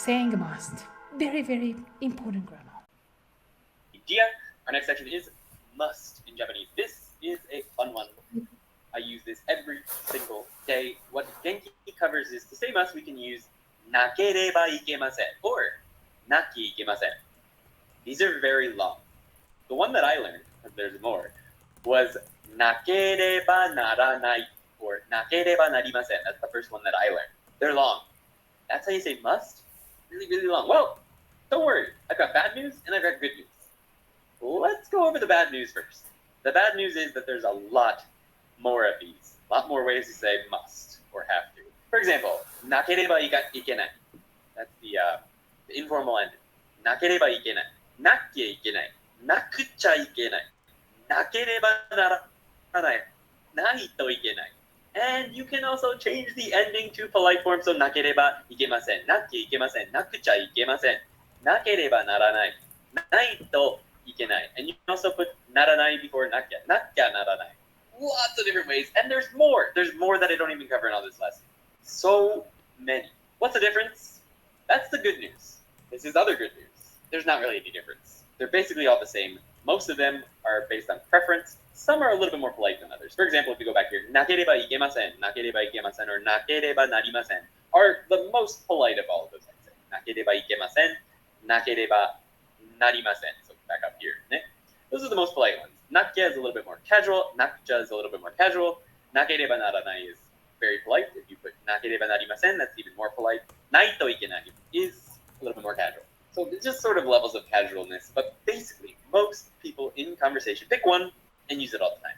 saying must. Very, very important grammar. Idea. Our next section is must in Japanese. This is a fun one. I use this every single day. What Genki covers is to say must, we can use nakereba ikemasen or naki ikemasen. These are very long. The one that I learned, and there's more, was nakereba naranai or nakereba narimasen. That's the first one that I learned. They're long. That's how you say must. Really, really long. Well, don't worry. I've got bad news and I've got good news. Let's go over the bad news first. The bad news is that there's a lot more of these. A lot more ways to say must or have to. For example, nakereba ikenai. That's the informal ending. Nakereba ikenai. Nakia ikenai. Nakucha ikenai. Nakereba naranai. Naito ikenai. And you can also change the ending to polite form. So nakereba ikemasen. Nakia ikemasen. Nakucha ikemasen. Nakereba naranai. Naito ikenai. And you can also put naranai before nakya. Nakya naranai. Lots of different ways. And there's more. There's more that I don't even cover in all this lesson. So many. What's the difference? That's the good news. This is other good news. There's not really any difference. They're basically all the same. Most of them are based on preference. Some are a little bit more polite than others. For example, if we go back here, nakereba ikemasen, or nakereba narimasen are the most polite of all of those, I'd say. Nakereba ikemasen, nakereba narimasen. So back up here. Those are the most polite ones. Nakya is a little bit more casual. Nakucha is a little bit more casual. Nakereba naranai is very polite. If you put nakereba narimasen, that's even more polite. Naito ikenai is a little bit more casual. So it's just sort of levels of casualness. But basically, most people in conversation pick one and use it all the time.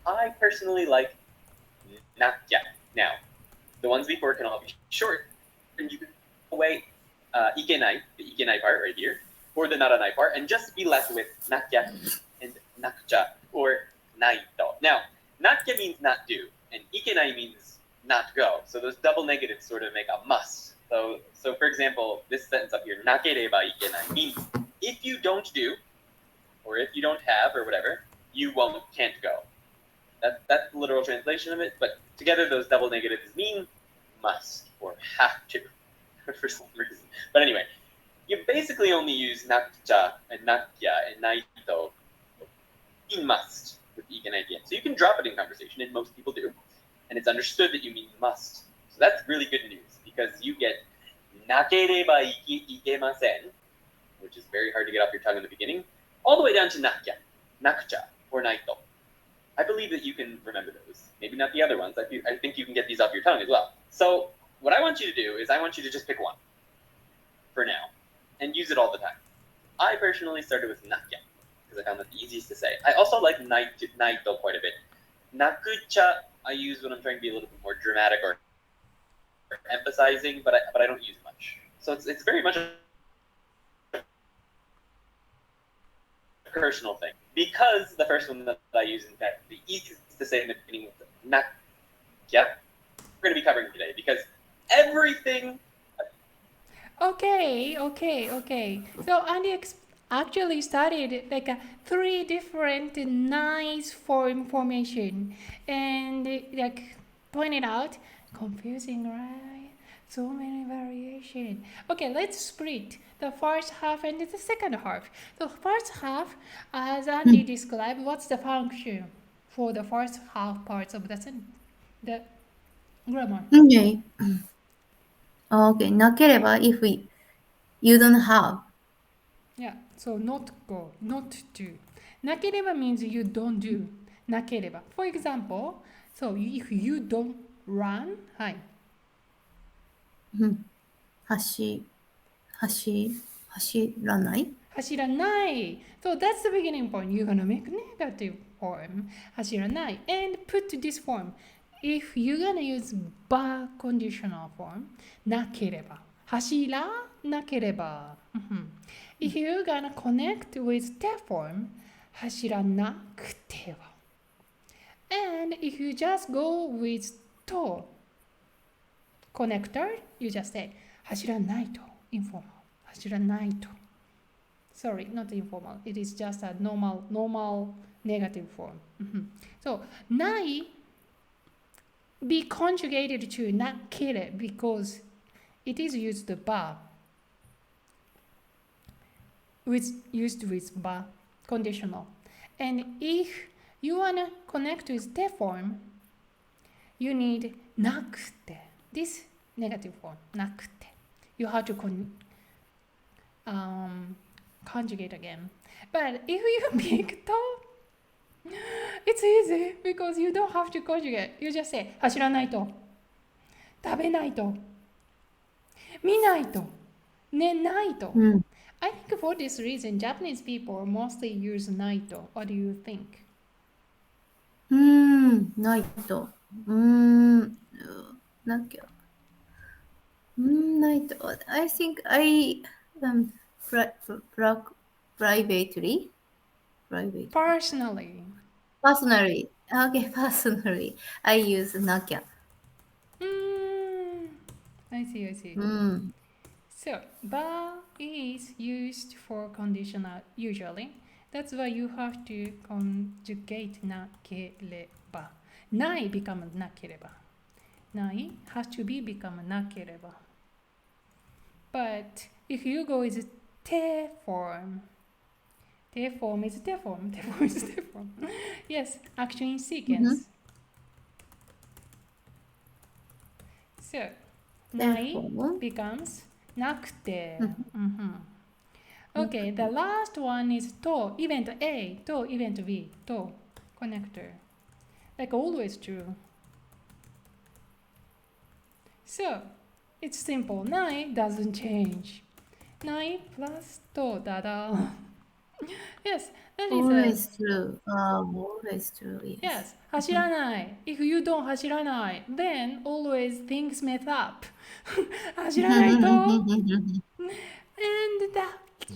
I personally like nakya. Now, the ones before can all be short, and you can away ikenai, the ikenai part right here, or the naranai part, and just be left with nakya and nakucha or naito. Now, nakya means not do, and ikenai means not go. So those double negatives sort of make a must. So for example, this sentence up here, nakereba ikenai, means if you don't do, or if you don't have, or whatever, you can't go. That's the literal translation of it, but together those double negatives mean must, or have to, for some reason. But anyway, you basically only use nakucha and nakya and naito in must with ikenai at the end. So you can drop it in conversation, and most people do, and it's understood that you mean must. So that's really good news, because you get nakereba ikemasen, which is very hard to get off your tongue in the beginning, all the way down to nakya, nakucha, or naito. I believe that you can remember those. Maybe not the other ones. I think you can get these off your tongue as well. So what I want you to do is I want you to just pick one for now and use it all the time. I personally started with nakya because I found that the easiest to say. I also like naito quite a bit. Nakucha I use when I'm trying to be a little bit more dramatic or emphasizing, but I don't use much. So it's very much a personal thing. Because the first one that I use, in fact, the easiest to say in the beginning with nakya, we're going to be covering today, because everything. Okay. So Andy actually studied like 3 different nice formation, and like pointed out, confusing, right? So many variation. Okay, let's split the first half and the second half. The first half, as Andy described, what's the function for the first half parts of the grammar? Okay. Okay. なければ if you don't have. Yeah, so not go, not do. なければ means you don't do. なければ. For example, so if you don't run, はい。走らない。走らない. So that's the beginning point. You're gonna make negative form. 走らない. And put this form. If you're gonna use ba conditional form, なければ. 走らなければ. If you're gonna connect with that form, 走らなくては. And if you just go with to connector, you just say 走らないと informal. 走らないと. Sorry, not informal. It is just a normal negative form. So ない be conjugated to なけれ because it is used the ba used with ba, conditional. And if you wanna connect with te form, you need nakute. This negative form, nakute. You have to conjugate again. But if you pick to, it's easy because you don't have to conjugate. You just say 走らないと、食べないと、見ないと、寝ないと。I think for this reason, Japanese people mostly use ないと. What do you think? ないと。なんか、ないと。I think I privately. Personally. Personally. Okay, personally. I use なきゃ。I see. うん。 So, ba is used for conditional usually. That's why you have to conjugate なければ。ないbecome なければ。ない has to be become なければ。But if you go with te form, te form is te form, te form is te form. Yes, action in sequence. So, ないbecomes なくて。Okay, the last one is to, event A, to, event B, to, connector. Like always true. So, it's simple. ない doesn't change. ない plus と da. Yes, that is Always true. Always true. yes. Yes. 走らない。If you don't 走らない then always things mess up. 走らないと and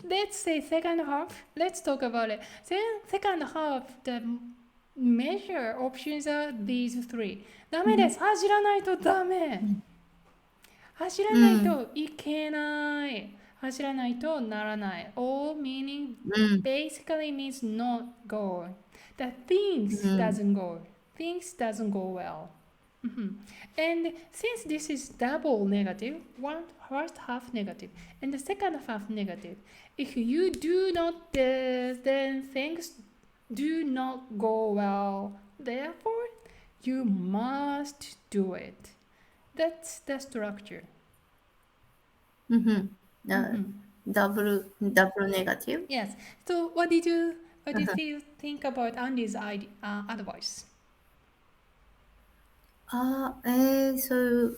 let's say second half. Let's talk about it. Second half, the measure options are these three. ダメです。走らないとダメ。走らないといけない。走らないとならない。All meaning basically means not go. The things doesn't go. Things doesn't go well. And since this is double negative, one first half negative and the second half negative, if you do not this, then things do not go well. Therefore, you must do it. That's the structure. Double negative. Yes. So, what did you think about Andy's advice? So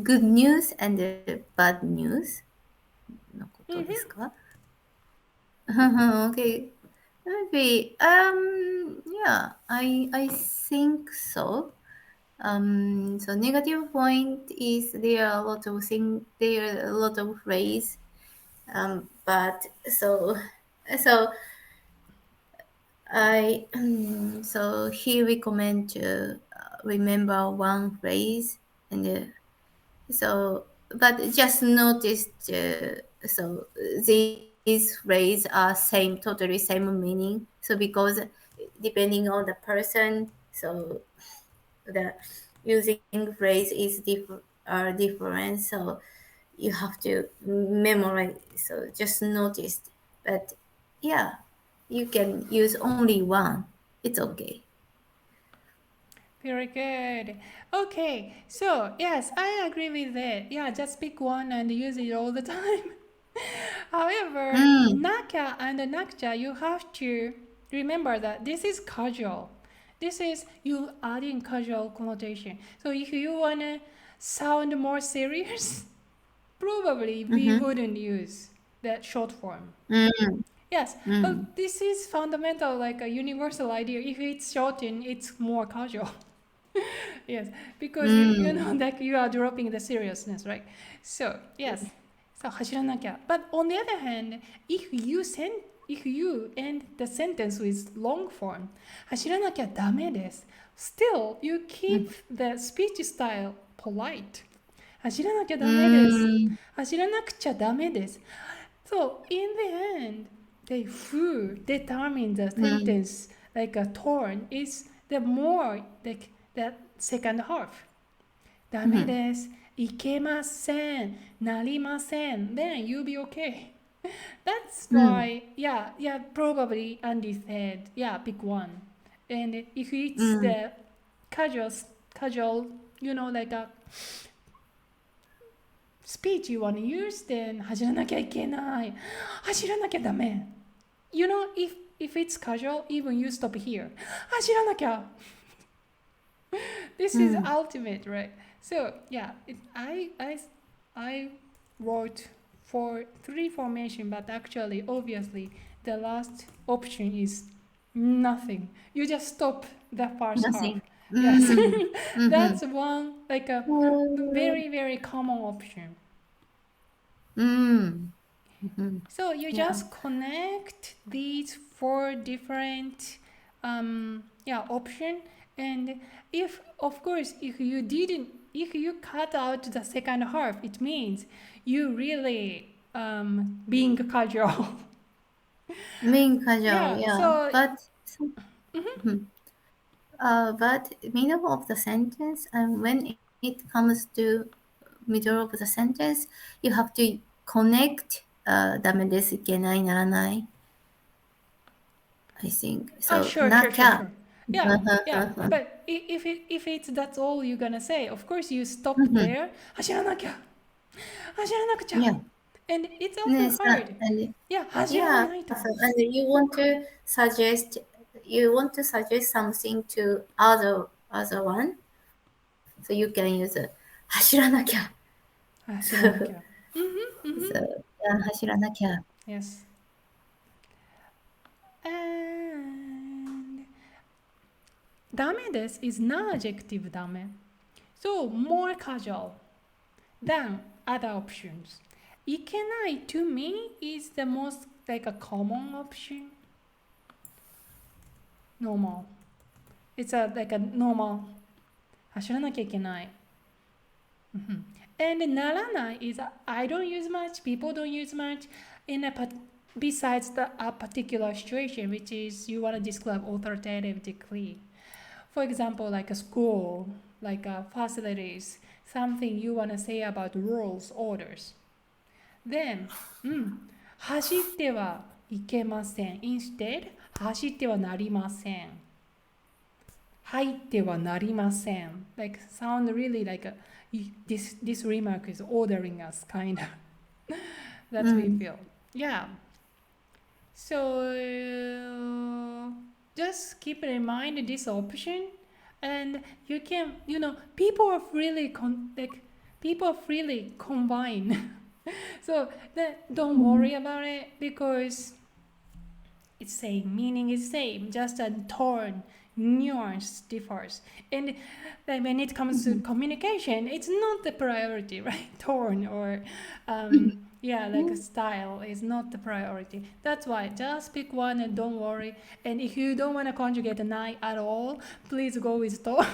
good news and bad news のことですか？Okay. Maybe yeah, I think so. So negative point is there are a lot of things, there are a lot of phrase. But so I so he recommend to remember one phrase and so but just noticed so these phrases are totally same meaning. So because depending on the person, so the using phrase is different. So you have to memorize. So just noticed, but yeah, you can use only one. It's okay. Very good. Okay, so yes, I agree with it. Yeah, just pick one and use it all the time. However, naka and nakcha, you have to remember that this is casual. This is you adding casual connotation. So if you wanna sound more serious, probably we wouldn't use that short form. Yes, but this is fundamental, like a universal idea. If it's shortened, it's more casual. Yes, because you know, like you are dropping the seriousness, right? So yes, so 走らなきゃ. But on the other hand, if you end the sentence with long form, 走らなきゃダメです. Still, you keep the speech style polite. 走らなきゃダメです. 走らなくちゃダメです. So in the end, the who determines the sentence like a tone is the more like the second half. ダメです。いけません。なりません。Then you'll be okay. That's why, yeah, probably Andy said, yeah, pick one. And if it's the casual, like a speech you want to use, then 走らなきゃいけない。走らなきゃダメ。if it's casual, even you stop here. 走らなきゃ。This is ultimate, right? So yeah, I wrote for three formation, but actually, obviously, the last option is nothing. You just stop the first half. Nothing. Yes, Mm-hmm. that's one like a Mm-hmm. very very common option. Mm-hmm. So you Yeah. just connect these four different option, and if of course if you cut out the second half, it means you really being casual. Being casual, Yeah. yeah. So But middle of the sentence, and when it comes to middle of the sentence, you have to connect ダメです、いけない、ならない。I think. So, sure, な sure, き sure, ゃ。sure. Yeah, yeah. But if it's that's all you're gonna say, of course you stop there. 走らなきゃ。走らなくちゃ。Yeah. And it's often Yes, hard. and Yeah, 走ら yeah. ないと。So, and you want to suggest something to other one, so you can use 走らなきゃ。走らなきゃ。So, yeah, 走らなきゃ。Yes. And ダメです is non-adjective ダメ. So more casual than other options. いけない to me is the most like a common option. Normal. It's like a normal. 走らなきゃいけない。And ならない is I don't use much, people don't use much besides a particular situation, which is you want to describe authoritatively. For example, like a school, like facilities, something you want to say about rules, orders. Then, 走ってはいけません。Instead, 走ってはなりません。入ってはなりません。Like sound really like this remark is ordering us, kind of. That's we feel. Yeah. So just keep in mind this option, and you can, people are really combine. So don't worry about it, because it's same, meaning is same, just a tone, nuance differs. And when it comes to communication, it's not the priority, right? Tone or like a style is not the priority. That's why just pick one and don't worry. And if you don't want to conjugate a nai at all, please go with tone.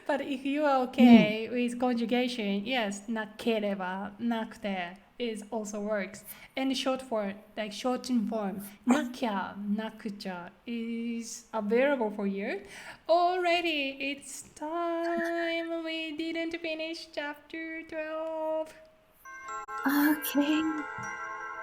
But if you are okay with conjugation, yes, なければ、なくて is also works. And short form, like shortened form, なきゃ、なくちゃ is available for you. Already, it's time. We didn't finish chapter 12. Okay.